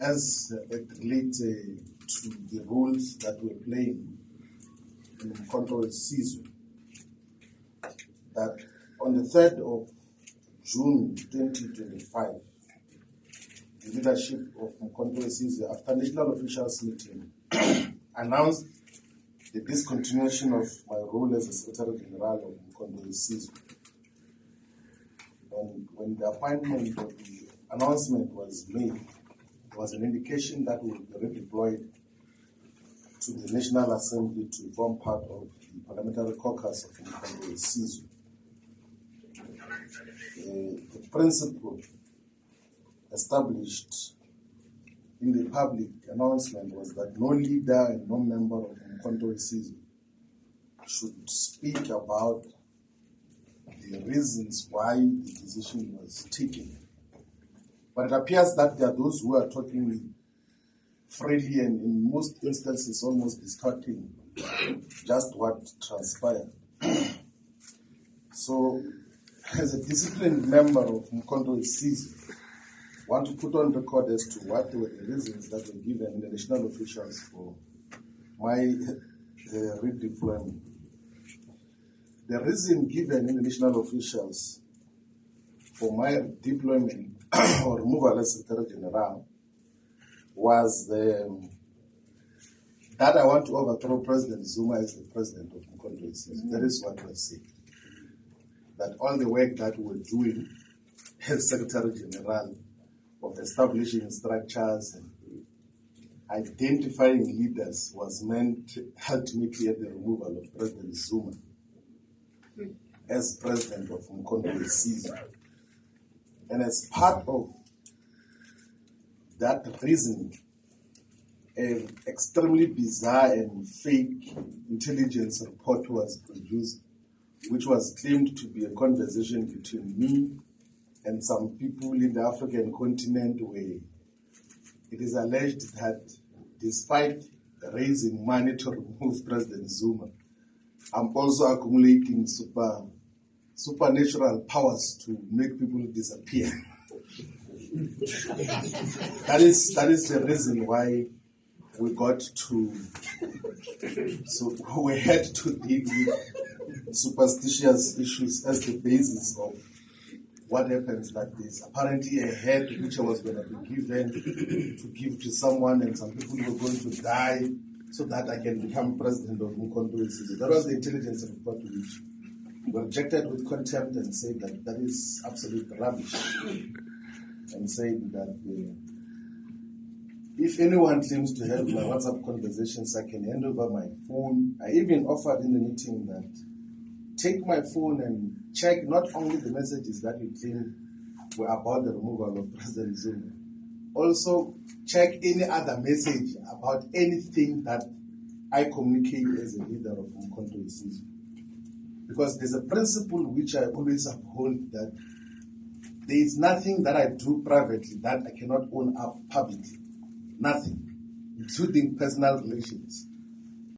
as it relates to the roles that we're playing in Control Sizwe, that on the 3rd of June 2025, the leadership of Control Sizwe, after national officials meeting, announced the discontinuation of my role as the Secretary-General of Control Sizwe. When the appointment of the announcement was made, there was an indication that we would be redeployed to the National Assembly to form part of the parliamentary caucus of Control Sizwe. The principle established in the public announcement was that no leader and no member of Control Sizwe should speak about the reasons why the decision was taken. But it appears that there are those who are talking freely and in most instances almost distorting just what transpired. So, as a disciplined member of Control Sizwe, I want to put on record as to what were the reasons that were given the national officials for my redeployment. The reason given in the national officials for my deployment or removal as Secretary-General was that I want to overthrow President Zuma as the president of Control Sizwe. That is what was said. That all the work that we're doing as Secretary-General of establishing structures and identifying leaders was meant ultimately at the removal of President Zuma as president of Control Sizwe. And as part of that reasoning, an extremely bizarre and fake intelligence report was produced, which was claimed to be a conversation between me and some people in the African continent, where it is alleged that despite raising money to remove President Zuma, I'm also accumulating supernatural powers to make people disappear. That is the reason why we got to, so we had to deal with superstitious issues as the basis of what happens. That there's apparently a head which I was going to be given to give to someone, and some people were going to die so that I can become president of Control Sizwe. That was the intelligence report, which were rejected with contempt and said that that is absolute rubbish, and said that if anyone claims to have my WhatsApp conversations, I can hand over my phone. I even offered in the meeting that take my phone and check not only the messages that you claim were about the removal of President Zuma, also check any other message about anything that I communicate as a leader of Control Sizwe. Because there's a principle which I always uphold, that there is nothing that I do privately that I cannot own up publicly. Nothing, including personal relations.